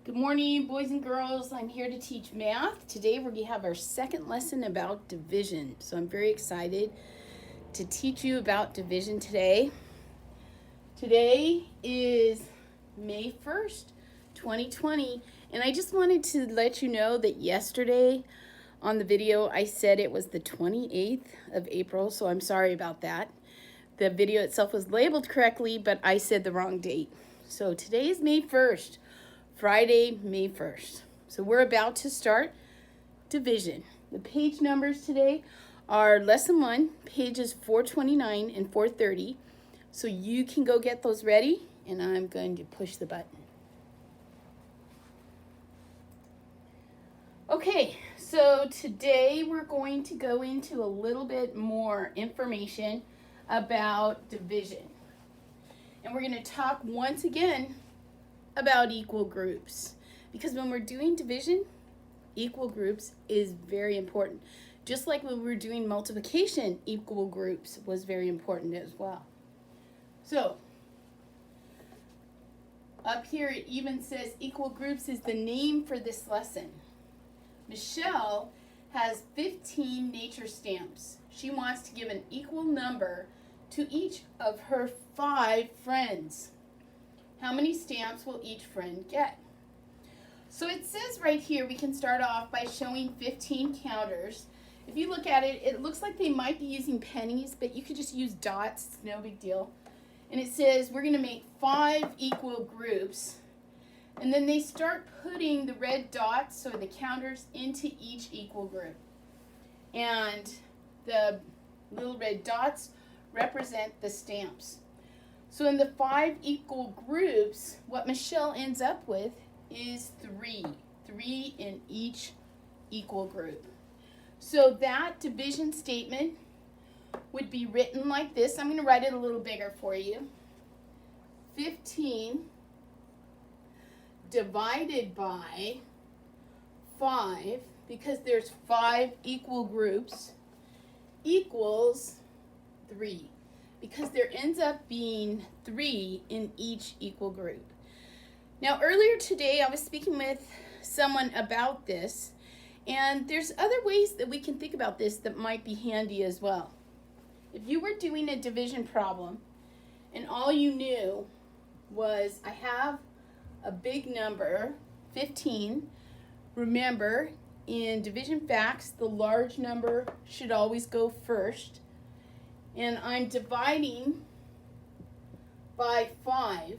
Good morning, boys and girls. I'm here to teach math. Today we're going to have our second lesson about division. So I'm very excited to teach you about division today. Today is May 1st, 2020, and I just wanted to let you know that yesterday on the video I said it was the 28th of April, so I'm sorry about that. The video itself was labeled correctly, but I said the wrong date. So today is May 1st. Friday, May 1st. So we're about to start division. The page numbers today are lesson 1, pages 429 and 430. So you can go get those ready, and I'm going to push the button. Okay, so today we're going to go into a little bit more information about division. And we're going to talk once again about equal groups, because when we're doing division, equal groups is very important. Just like when we were doing multiplication, equal groups was very important as well. So up here it even says equal groups is the name for this lesson. Michelle has 15 nature stamps. She wants to give an equal number to each of her 5 friends. How many stamps will each friend get? So it says right here we can start off by showing 15 counters. If you look at it, it looks like they might be using pennies, but you could just use dots. It's no big deal. And it says we're going to make 5 equal groups. And then they start putting the red dots, or the counters, into each equal group. And the little red dots represent the stamps. So in the 5 equal groups, what Michelle ends up with is 3. 3 in each equal group. So that division statement would be written like this. I'm going to write it a little bigger for you. 15 divided by 5, because there's 5 equal groups, equals 3. Because there ends up being 3 in each equal group. Now earlier today I was speaking with someone about this, and there's other ways that we can think about this that might be handy as well. If you were doing a division problem and all you knew was I have a big number, 15, remember in division facts the large number should always go first. And I'm dividing by 5,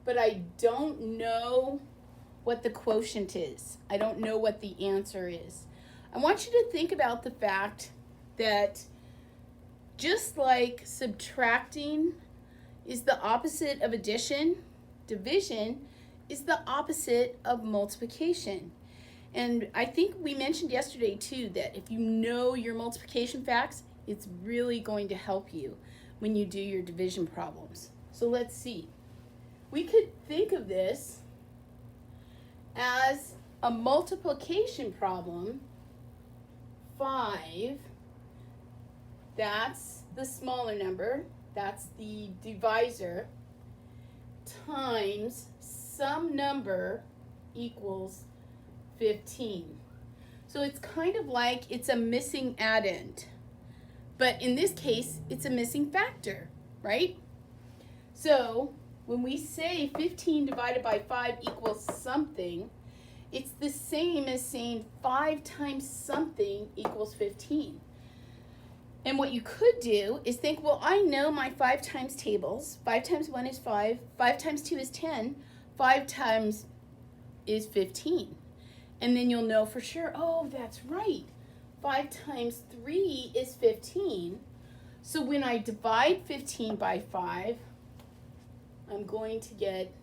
but I don't know what the quotient is. I don't know what the answer is. I want you to think about the fact that just like subtracting is the opposite of addition, division is the opposite of multiplication. And I think we mentioned yesterday too that if you know your multiplication facts, it's really going to help you when you do your division problems. So let's see. We could think of this as a multiplication problem. 5, that's the smaller number, that's the divisor, times some number equals 15. So it's kind of like it's a missing addend. But in this case, it's a missing factor, right? So when we say 15 divided by 5 equals something, it's the same as saying 5 times something equals 15. And what you could do is think, well, I know my 5 times tables. 5 times 1 is 5. 5 times 2 is 10. 5 times is 15. And then you'll know for sure, oh, that's right. 5 times 3 is 15. So when I divide 15 by 5, I'm going to get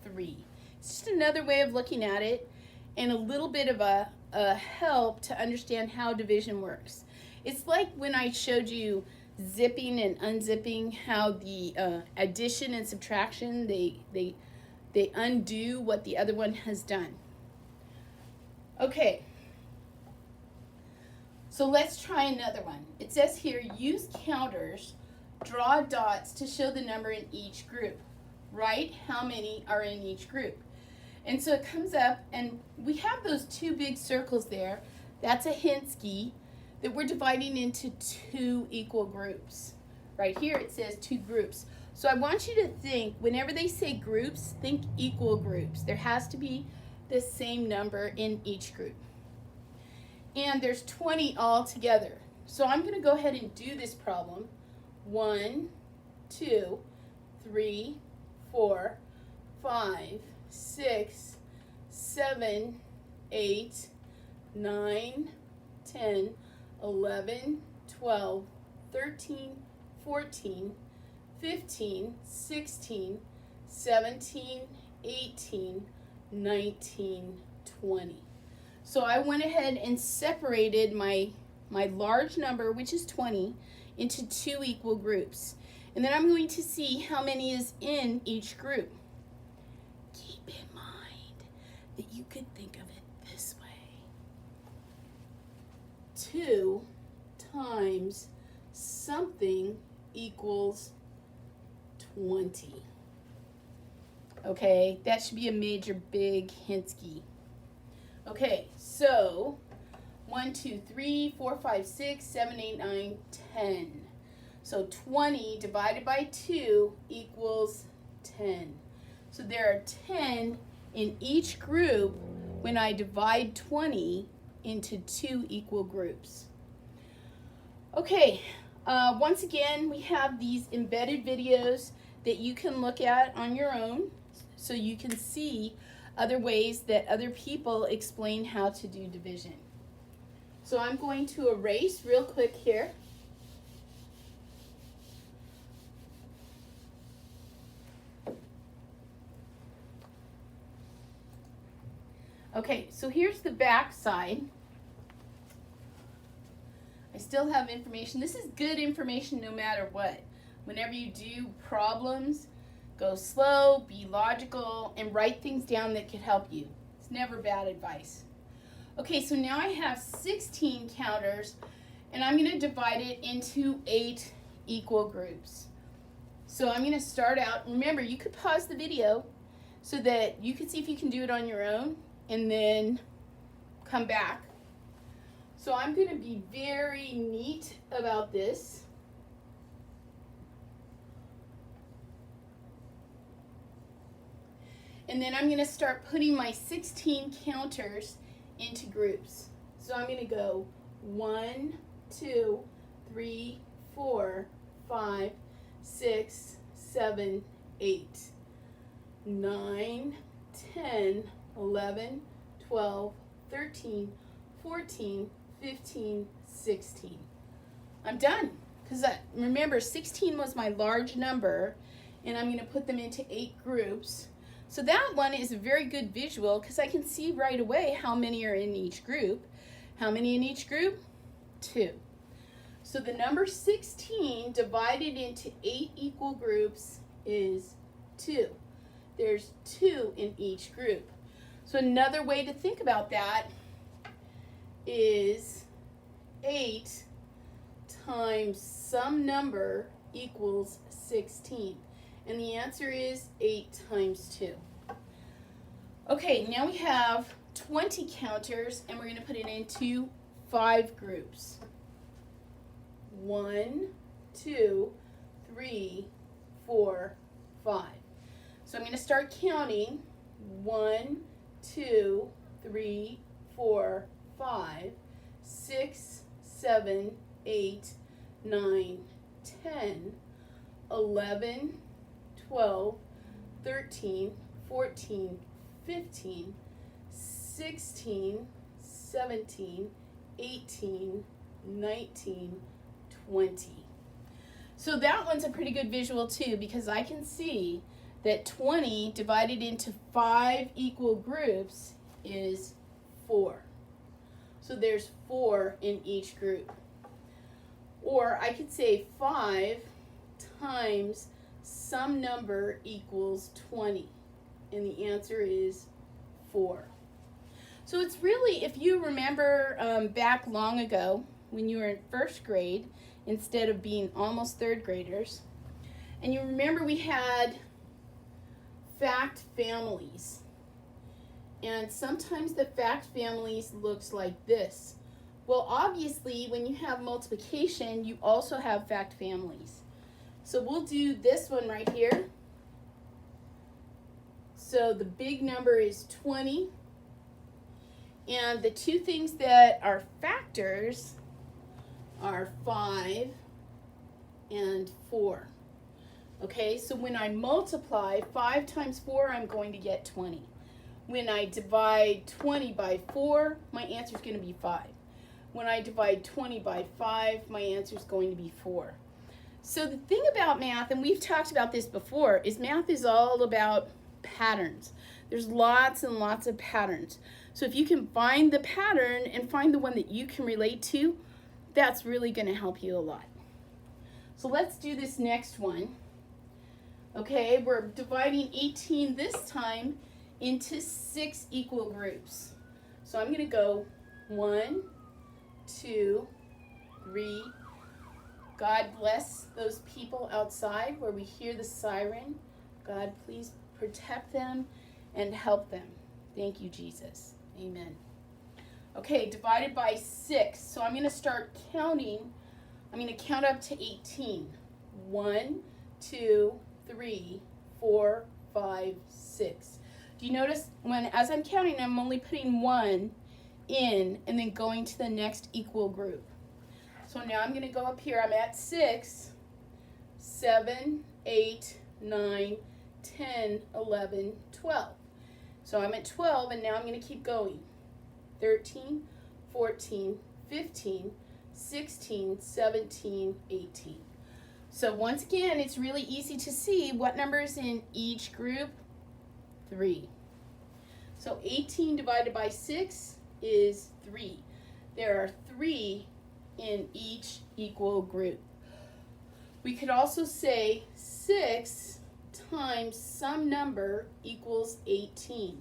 3. It's just another way of looking at it, and a little bit of a help to understand how division works. It's like when I showed you zipping and unzipping, how the addition and subtraction, they undo what the other one has done. Okay. So let's try another one. It says here, use counters, draw dots to show the number in each group. Write how many are in each group. And so it comes up, and we have those two big circles there. That's a Henske that we're dividing into two equal groups. Right here it says two groups. So I want you to think, whenever they say groups, think equal groups. There has to be the same number in each group. And there's 20 all together. So I'm going to go ahead and do this problem. 1, 2, 3, 4, 5, 6, 7, 8, 9, 10, 11, 12, 13, 14, 15, 16, 17, 18, 19, 20. So I went ahead and separated my large number, which is 20, into two equal groups. And then I'm going to see how many is in each group. Keep in mind that you could think of it this way. 2 times something equals 20. Okay, that should be a major big Henske. Okay, so 1, 2, 3, 4, 5, 6, 7, 8, 9, 10. So 20 divided by 2 equals 10. So there are 10 in each group when I divide 20 into two equal groups. Okay, once again, we have these embedded videos that you can look at on your own so you can see other ways that other people explain how to do division. So I'm going to erase real quick here. Okay, so here's the back side. I still have information. This is good information no matter what. Whenever you do problems, go slow, be logical, and write things down that could help you. It's never bad advice. Okay, so now I have 16 counters, and I'm going to divide it into 8 equal groups. So I'm going to start out. Remember, you could pause the video so that you can see if you can do it on your own, and then come back. So I'm going to be very neat about this. And then I'm going to start putting my 16 counters into groups. So I'm going to go 1, 2, 3, 4, 5, 6, 7, 8, 9, 10, 11, 12, 13, 14, 15, 16. I'm done. Because remember, 16 was my large number, and I'm going to put them into 8 groups. So that one is a very good visual because I can see right away how many are in each group. How many in each group? 2. So the number 16 divided into 8 equal groups is 2. There's 2 in each group. So another way to think about that is 8 times some number equals 16. And the answer is 8 times 2. Okay, now we have 20 counters, and we're going to put it into 5 groups. 1, 2, 3, 4, 5. So I'm going to start counting. 1, 2, 3, 4, 5, 6, 7, 8, 9, 10, 11, 12, 13, 14, 15, 16, 17, 18, 19, 20. So that one's a pretty good visual too, because I can see that 20 divided into 5 equal groups is 4. So there's 4 in each group. Or I could say 5 times some number equals 20. And the answer is 4. So it's really, if you remember back long ago when you were in first grade, instead of being almost third graders, and you remember we had fact families. And sometimes the fact families looks like this. Well, obviously, when you have multiplication, you also have fact families. So we'll do this one right here. So the big number is 20. And the two things that are factors are 5 and 4. Okay, so when I multiply 5 times 4, I'm going to get 20. When I divide 20 by 4, my answer is going to be 5. When I divide 20 by 5, my answer is going to be 4. So the thing about math, and we've talked about this before, is math is all about patterns. There's lots and lots of patterns. So if you can find the pattern and find the one that you can relate to, that's really going to help you a lot. So let's do this next one. Okay, we're dividing 18 this time into 6 equal groups. So I'm going to go 1, 2, 3. God bless those people outside where we hear the siren. God, please protect them and help them. Thank you, Jesus. Amen. Okay, divided by 6. So I'm going to start counting. I'm going to count up to 18. 1, 2, 3, 4, 5, 6. Do you notice as I'm counting, I'm only putting 1 in and then going to the next equal group. So now I'm going to go up here. I'm at 6, 7, 8, 9, 10, 11, 12. So I'm at 12, and now I'm going to keep going. 13, 14, 15, 16, 17, 18. So once again, it's really easy to see what number is in each group. 3. So 18 divided by 6 is 3. There are 3 in each equal group. We could also say 6 times some number equals 18.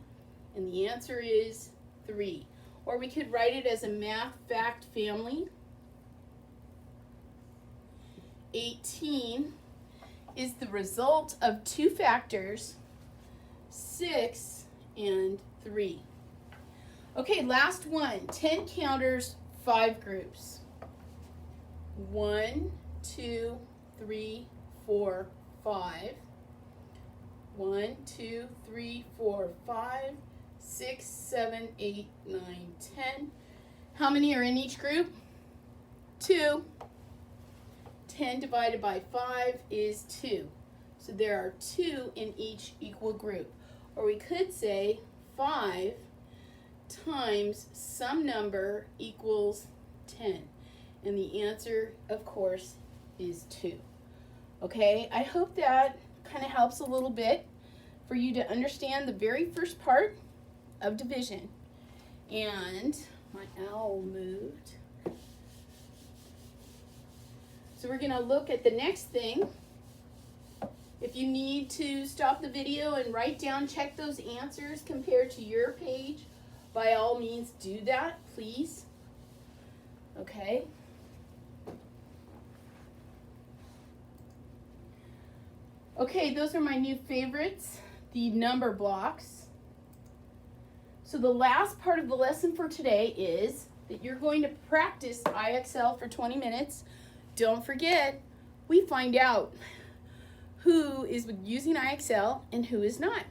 And the answer is 3. Or we could write it as a math fact family. 18 is the result of two factors, 6 and 3. Okay, last one. 10 counters, 5 groups. 1, 2, 3, 4, 5. 1, 2, 3, 4, 5, 6, 7, 8, 9, 10. How many are in each group? 2. 10 divided by 5 is 2. So there are 2 in each equal group. Or we could say 5 times some number equals 10. And the answer, of course, is 2. Okay, I hope that kind of helps a little bit for you to understand the very first part of division. And my owl moved. So we're going to look at the next thing. If you need to stop the video and write down, check those answers compared to your page, by all means do that, please. Okay. Okay, those are my new favorites, the number blocks. So the last part of the lesson for today is that you're going to practice IXL for 20 minutes. Don't forget, we find out who is using IXL and who is not.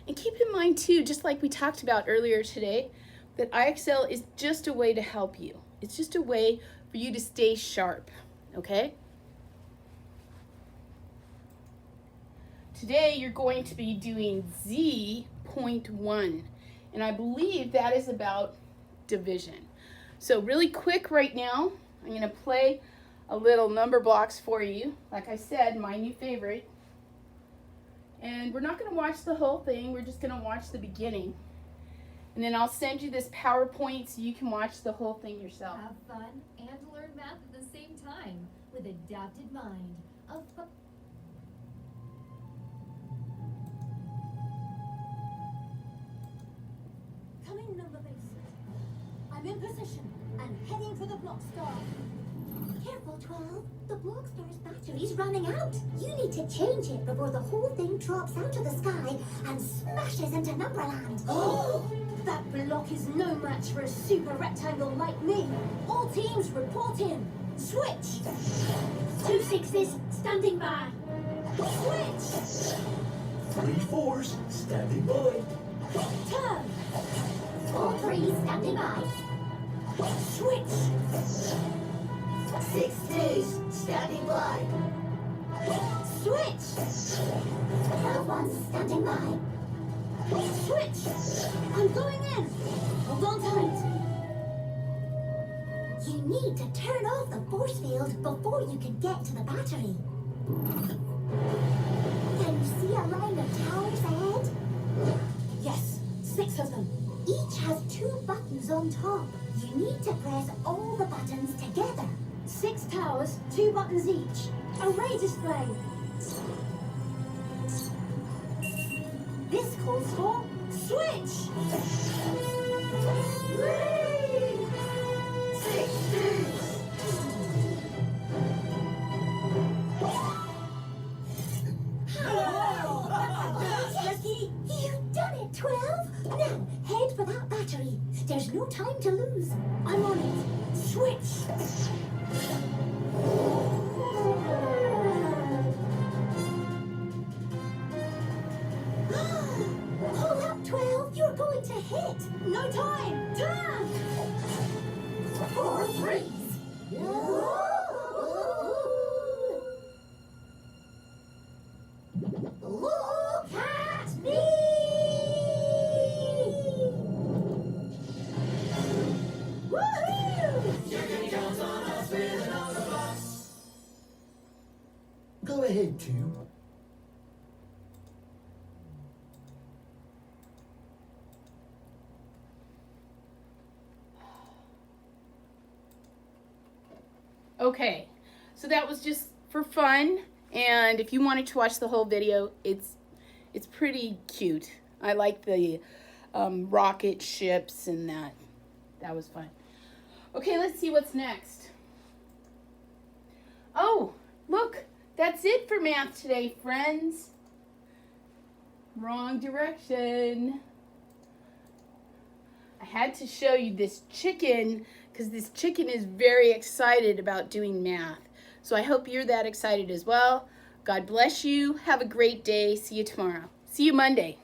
And keep in mind too, just like we talked about earlier today, that IXL is just a way to help you. It's just a way for you to stay sharp, okay? Today you're going to be doing Z.1, and I believe that is about division. So really quick right now, I'm going to play a little number blocks for you. Like I said, my new favorite. And we're not going to watch the whole thing, we're just going to watch the beginning. And then I'll send you this PowerPoint so you can watch the whole thing yourself. Have fun and learn math at the same time with Adapted Mind. Coming number base. I'm in position and heading for the block star. Careful, 12. The Blockstar's battery's running out. You need to change it before the whole thing drops out of the sky and smashes into Numberland. Oh, that block is no match for a super rectangle like me. All teams report in. Switch. 2 6s, standing by. Switch. 3 4s, standing by. Turn. 4 3s, standing by. Switch. 6 2s, standing by. Switch. 12 1s, standing by. Switch. I'm going in. Hold on tight. You need to turn off the force field before you can get to the battery. Can you see a line of towers ahead? Yes, 6 of them. Each has 2 buttons on top. You need to press all the buttons together. 6 towers, 2 buttons each. Array display. This calls for switch. 6 2s. Lucky, you've done it, 12. Now, head for that battery. There's no time to lose. I'm on it. Switch. Pull up, 12. You're going to hit. No time. Turn. 4 3s. Look at me! Go ahead, 2. Okay, so that was just for fun, and if you wanted to watch the whole video, it's pretty cute. I like the rocket ships and that was fun. Okay, let's see what's next. Oh, look, that's it for math today, friends. Wrong direction. I had to show you this chicken because this chicken is very excited about doing math. So I hope you're that excited as well. God bless you. Have a great day. See you tomorrow. See you Monday.